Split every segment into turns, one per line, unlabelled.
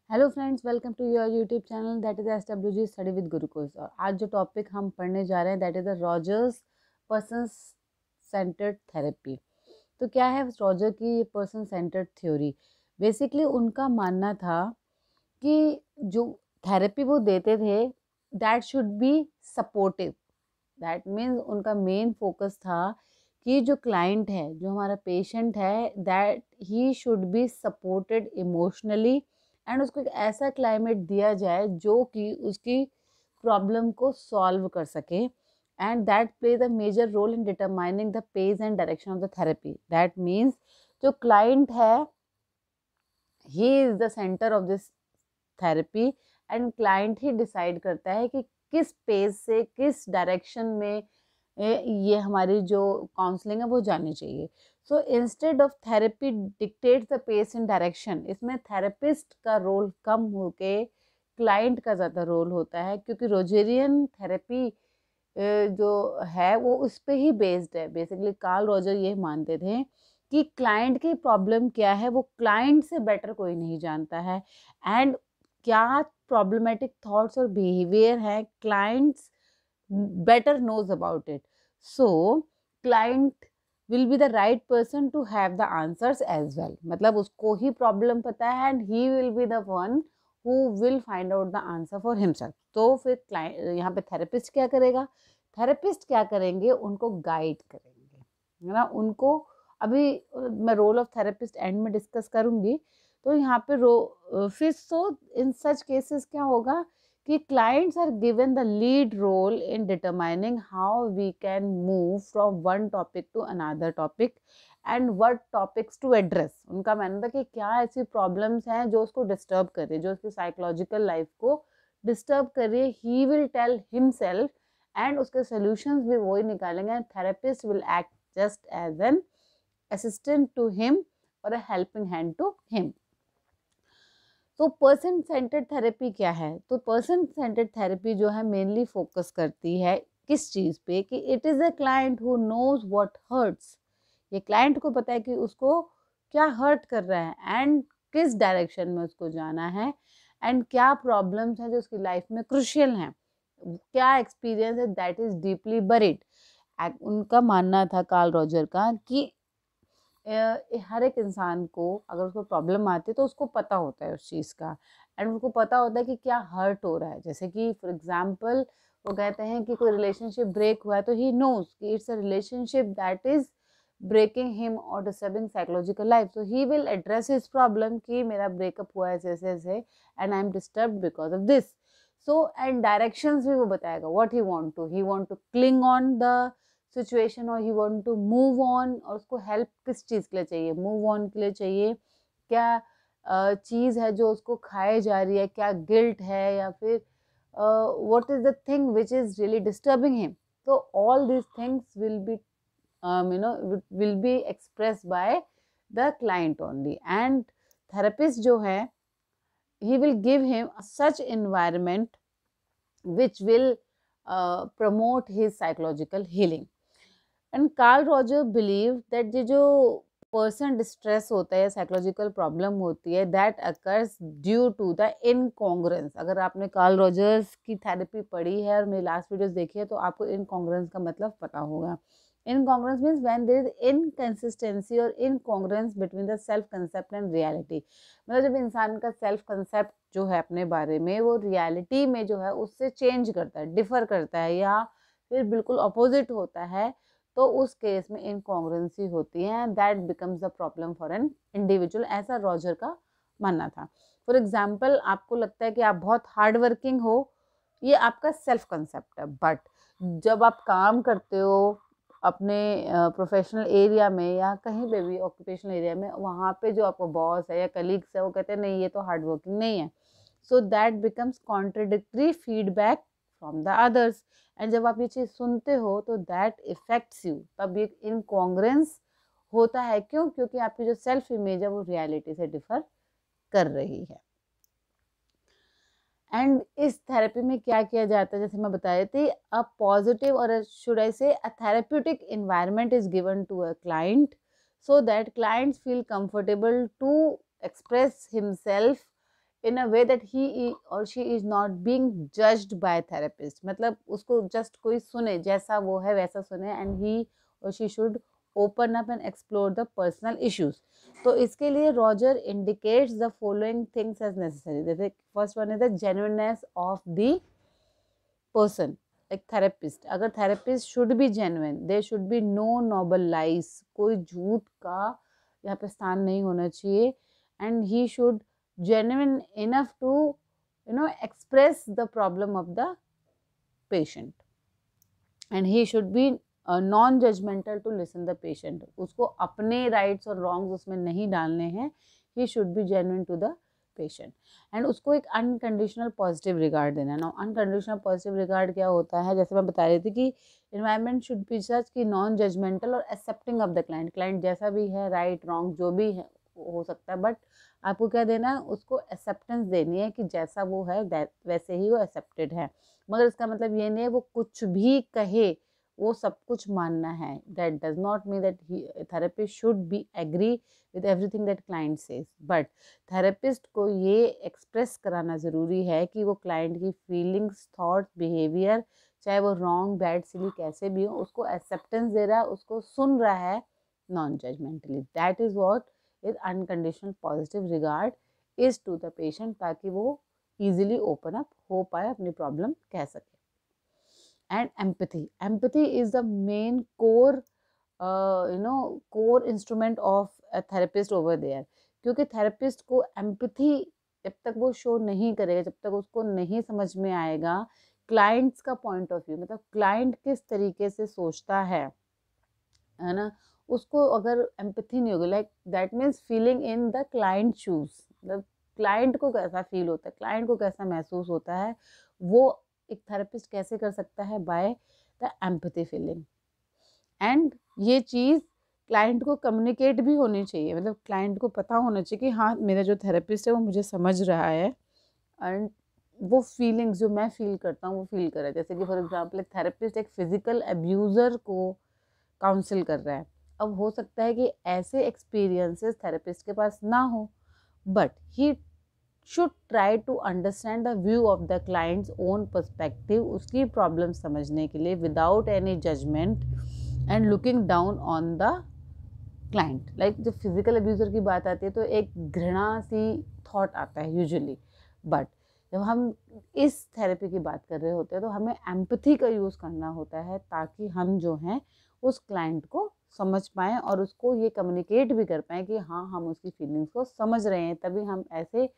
Hello friends, welcome to your YouTube channel that is SWG study with Guru course. और आज जो topic हम पढ़ने जा रहे हैं that is the Rogers person centred therapy. तो क्या है रॉजर की पर्सन सेंटर्ड थ्योरी? बेसिकली उनका मानना था कि जो थेरेपी वो देते थे that should be supportive. That means उनका मेन फोकस था कि जो क्लाइंट है, जो हमारा पेशेंट है, that he should be supported emotionally and उसको एक ऐसा क्लाइमेट दिया जाए जो कि उसकी प्रॉब्लम को सॉल्व कर सके and that plays a major role in determining the pace and direction of the therapy. That means जो क्लाइंट है he is the centre of this therapy and client ही डिसाइड करता है कि किस पेस से किस डायरेक्शन में ये हमारी जो काउंसलिंग है वो जानी चाहिए। So instead of therapy dictates the pace in direction, इसमें थेरेपिस्ट का रोल कम होके क्लाइंट का ज़्यादा रोल होता है, क्योंकि रोजेरियन थेरेपी जो है वो उस पे ही बेस्ड है। बेसिकली कार्ल रॉजर ये मानते थे कि क्लाइंट की प्रॉब्लम क्या है वो क्लाइंट से बेटर कोई नहीं जानता है एंड क्या प्रॉब्लमेटिक थॉट्स और बिहेवियर है clients better knows about it. So client will be the right person to have the answers as well. मतलब उसको ही प्रॉब्लम पता है and he will be the one who will find out the answer for himself. तो फिर client यहाँ पे therapist क्या करेगा? थेरेपिस्ट क्या करेंगे? उनको गाइड करेंगे, है ना। उनको अभी मैं रोल ऑफ थेरेपिस्ट एंड में डिस्कस करूंगी। तो यहाँ पे फिर सो इन सच केसेस क्या होगा कि clients are given the lead role in determining how we can move from one topic to another topic and what topics to address। उनका मानना था कि क्या ऐसी प्रॉब्लम्स हैं जो उसको डिस्टर्ब कर रही है, जो उसकी साइकोलॉजिकल लाइफ को डिस्टर्ब कर रही है। He will tell himself and उसके सॉल्यूशंस भी वही निकालेंगे। Therapist will act just as an assistant to him और a helping hand to him. तो पर्सन सेंटर्ड थेरेपी क्या है? तो पर्सन सेंटर्ड थेरेपी जो है मेनली फोकस करती है किस चीज़ पे कि it is a client who knows what hurts. ये क्लाइंट को पता है कि उसको क्या हर्ट कर रहा है एंड किस डायरेक्शन में उसको जाना है एंड क्या प्रॉब्लम्स हैं जो उसकी लाइफ में क्रुशियल हैं, क्या एक्सपीरियंस है दैट इज़ डीपली बरीड। उनका मानना था कार्ल रॉजर का कि हर एक इंसान को अगर उसको प्रॉब्लम आती है तो उसको पता होता है उस चीज़ का एंड उसको पता होता है कि क्या हर्ट हो रहा है। जैसे कि फॉर एग्जांपल वो कहते हैं कि कोई रिलेशनशिप ब्रेक हुआ है तो ही नोज कि it's a relationship that is breaking him और disturbing psychological life. So he will address his problem कि मेरा ब्रेकअप हुआ है ऐसे ऐसे ऐसे and I am disturb because of this. So and directions भी वो बताएगा what he want to cling on the situation और he want to move on. और उसको हेल्प किस चीज़ के लिए चाहिए? मूव ऑन के लिए चाहिए। क्या चीज़ है जो उसको खाए जा रही है, क्या गिल्ट है या फिर what is the thing which is really disturbing him. तो all these things will be will be expressed by the client only and therapist जो है he will give him such environment which will promote his psychological healing। And Carl Roger believe that ये जो person distress होता है, psychological problem होती है that occurs due to the incongruence. अगर आपने कार्ल रॉजर्स की थेरेपी पढ़ी है और मेरी लास्ट वीडियोस देखी है तो आपको इनकॉन्ग्रेंस का मतलब पता होगा। Incongruence means when there is inconsistency और incongruence between the self concept and reality. मतलब जब इंसान का सेल्फ कंसेप्ट जो है अपने बारे में वो रियलिटी में जो है उससे चेंज करता है, डिफर करता है या फिर बिल्कुल अपोजिट होता है, तो उस केस में इनकॉन्ग्रेंसी होती है। That becomes the problem for an individual, ऐसा रॉजर का मानना था। फॉर एग्जाम्पल आपको लगता है कि आप बहुत हार्ड वर्किंग हो, ये आपका सेल्फ कंसेप्ट है, बट जब आप काम करते हो अपने प्रोफेशनल एरिया में या कहीं पे भी ऑक्यूपेशनल एरिया में, वहाँ पे जो आपका बॉस है या कलीग्स है वो कहते हैं नहीं ये तो हार्ड वर्किंग नहीं है। So that becomes contradictory feedback from the others. And जब आप ये चीज़ सुनते हो तो दैट इफेक्ट्स यू, तब ये इनकॉन्ग्रेंस होता है। क्यों? क्योंकि आपकी जो सेल्फ इमेज है वो रियलिटी से डिफर कर रही है। एंड इस थेरेपी में क्या किया जाता है, जैसे मैं बता रही थी, अ पॉजिटिव और should I say a therapeutic environment is given to a client so that clients feel comfortable to express himself in a way that he or she is not being judged by therapist. मतलब उसको just कोई सुने, जैसा वो है वैसा सुने, and he or she should open up and explore the personal issues. तो इसके लिए Roger indicates the following things as necessary. जैसे first one is the genuineness of the person, like therapist. अगर therapist should be genuine, there should be no noble lies, कोई झूठ का यहाँ पे स्थान नहीं होना चाहिए, and he should genuine enough to express the problem of the patient, and he should be non judgemental to listen the patient. उसको अपने राइट्स और रॉन्ग्स उसमें नहीं डालने हैं. He should be genuine to the patient, and उसको एक unconditional positive regard देना. ना अनकंडीशनल पॉजिटिव रिगार्ड क्या होता है, जैसे मैं बता रही थी कि इन्वायरमेंट शुड बी सच कि नॉन जजमेंटल और accepting of the client. Client जैसा भी है, राइट रॉन्ग जो भी है हो सकता है, बट आपको क्या देना है, उसको एक्सेप्टेंस देनी है कि जैसा वो है वैसे ही वो एक्सेप्टेड है. मगर इसका मतलब ये नहीं है वो कुछ भी कहे वो सब कुछ मानना है. That does not mean that therapist should be agree with everything that client says, but therapist को ये एक्सप्रेस कराना ज़रूरी है कि वो क्लाइंट की फीलिंग्स, थॉट्स, बिहेवियर, चाहे वो रॉन्ग, बैड, सिली कैसे भी हो, उसको एक्सेप्टेंस दे रहा है, उसको सुन रहा है non judgmentally. That is what is unconditional positive regard is to the patient, ताकि वो ईजिली ओपन अप हो पाए, अपनी प्रॉब्लम कह सके. And empathy is the main core core instrument of a therapist over there. क्योंकि therapist को empathy जब तक वो शो नहीं करेगा, जब तक उसको नहीं समझ में आएगा क्लाइंट्स का पॉइंट ऑफ व्यू, मतलब क्लाइंट किस तरीके से सोचता है ना, उसको अगर एम्पैथी नहीं होगी, like that means feeling in the client shoes, मतलब क्लाइंट को कैसा फील होता है, क्लाइंट को कैसा महसूस होता है, वो एक थेरेपिस्ट कैसे कर सकता है, by the empathy feeling. And ये चीज़ क्लाइंट को कम्युनिकेट भी होनी चाहिए, मतलब क्लाइंट को पता होना चाहिए कि हाँ मेरा जो थेरेपिस्ट है वो मुझे समझ रहा है, एंड वो फीलिंग्स जो मैं फील करता हूँ वो फील कर रहा है. जैसे कि फॉर एग्जांपल एक थेरेपिस्ट एक फिजिकल अब्यूज़र को काउंसिल कर रहा है. अब हो सकता है कि ऐसे एक्सपीरियंसेस थेरेपिस्ट के पास ना हो, but he should try to understand the view of the client's own perspective, उसकी प्रॉब्लम समझने के लिए without any judgement and looking down on the client. Like जब फिजिकल अब्यूज़र की बात आती है तो एक घृणा सी थॉट आता है यूजुअली, बट जब हम इस थेरेपी की बात कर रहे होते हैं तो हमें एम्पैथी का यूज़ करना होता है, ताकि हम जो हैं उस क्लाइंट को समझ पाएँ और उसको ये कम्युनिकेट भी कर पाएँ कि हाँ हम उसकी फीलिंग्स को समझ रहे हैं. तभी हम ऐसे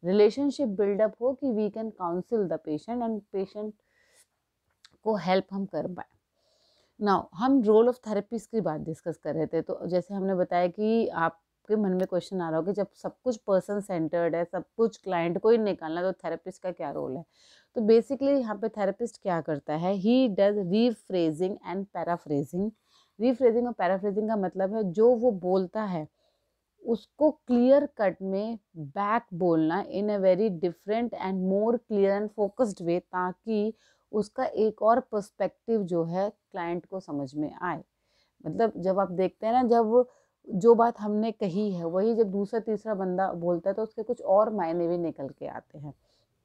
रिलेशनशिप बिल्डअप हो कि we can counsel the patient and patient को हेल्प हम कर पाए. नाउ हम रोल ऑफ थेरेपिस्ट की बात डिस्कस कर रहे थे, तो जैसे हमने बताया कि आपके मन में क्वेश्चन आ रहा हो कि जब सब कुछ पर्सन सेंटर्ड है, सब कुछ क्लाइंट को ही निकालना, तो थेरेपिस्ट का क्या रोल है. तो बेसिकली यहाँ पे थेरेपिस्ट क्या करता है, he does rephrasing and paraphrasing. Rephrasing और पैराफ्रेजिंग का मतलब है जो वो बोलता है उसको क्लियर कट में बैक बोलना in a very different and more clear and focused way, ताकि उसका एक और पर्सपेक्टिव जो है क्लाइंट को समझ में आए. मतलब जब आप देखते हैं ना, जब जो बात हमने कही है वही जब दूसरा तीसरा बंदा बोलता है तो उसके कुछ और मायने भी निकल के आते हैं.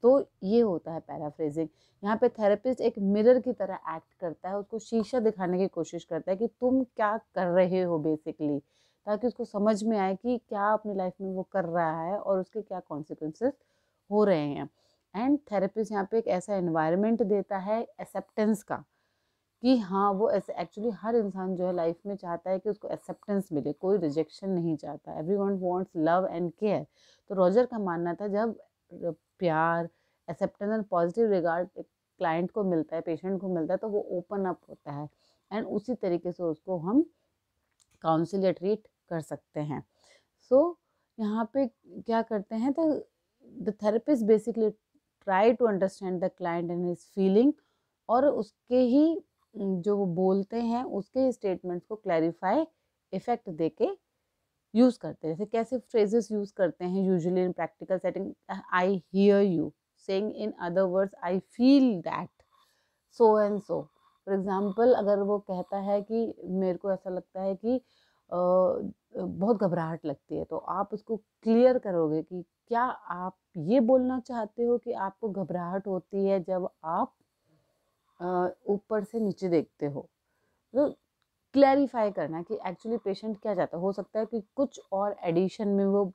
तो ये होता है पैराफ्रेजिंग. यहाँ पे थेरेपिस्ट एक मिरर की तरह एक्ट करता है, उसको शीशा दिखाने की कोशिश करता है कि तुम क्या कर रहे हो बेसिकली, ताकि उसको समझ में आए कि क्या अपनी लाइफ में वो कर रहा है और उसके क्या कॉन्सिक्वेंसेस हो रहे हैं. एंड थेरेपिस्ट यहाँ पे एक ऐसा एनवायरनमेंट देता है एक्सेप्टेंस का, कि हाँ वो ऐसे एक्चुअली हर इंसान जो है लाइफ में चाहता है कि उसको एक्सेप्टेंस मिले, कोई रिजेक्शन नहीं चाहता. Everyone wants love and care. तो रॉजर का मानना था जब प्यार, acceptance and positive regard client को मिलता है, पेशेंट को मिलता है, तो वो ओपन अप होता है, एंड उसी तरीके से उसको हम काउंसिल या ट्रीट कर सकते हैं. सो यहाँ पे क्या करते हैं, तो the therapist basically try to understand the client and his feeling, और उसके ही जो वो बोलते हैं उसके स्टेटमेंट्स को क्लैरिफाई इफेक्ट देके यूज़ करते हैं. जैसे कैसे फ्रेजेस यूज़ करते हैं usually in practical setting, I hear you saying in other words I feel that so and so. For example अगर वो कहता है कि मेरे को ऐसा लगता है कि बहुत घबराहट लगती है, तो आप उसको क्लियर करोगे कि क्या आप ये बोलना चाहते हो कि आपको घबराहट होती है जब आप ऊपर से नीचे देखते हो। तो क्लैरिफाई करना कि एक्चुअली पेशेंट क्या चाहता है। हो सकता है कि कुछ और एडिशन में वो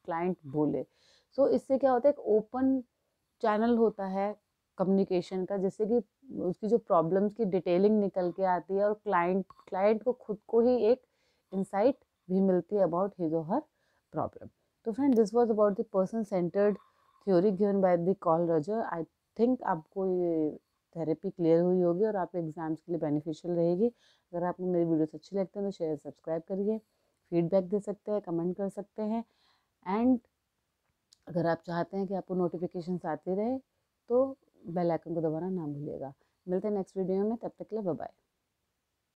क्लाइंट बोले। सो इससे क्या होता है, एक ओपन चैनल होता है कम्युनिकेशन का, जिससे कि उसकी जो प्रॉब्लम्स की डिटेलिंग निकल के आती है और क्लाइंट क्लाइंट को खुद को ही एक इंसाइट भी मिलती है अबाउट हिज और हर प्रॉब्लम। तो friend, this was about the person centred theory given by the Carl Roger. I think आपको ये थेरेपी क्लियर हुई होगी और आपके एग्जाम्स के लिए बेनिफिशियल रहेगी। अगर आपको मेरी वीडियोस अच्छी लगती हैं तो शेयर सब्सक्राइब करिए, फीडबैक दे सकते हैं, कमेंट कर सकते हैं। एंड अगर आप चाहते हैं कि आपको नोटिफिकेशंस आती रहे तो बेल आइकन को दबाना ना भूलिएगा। मिलते हैं नेक्स्ट वीडियो में, तब तक के लिए बाय बाय।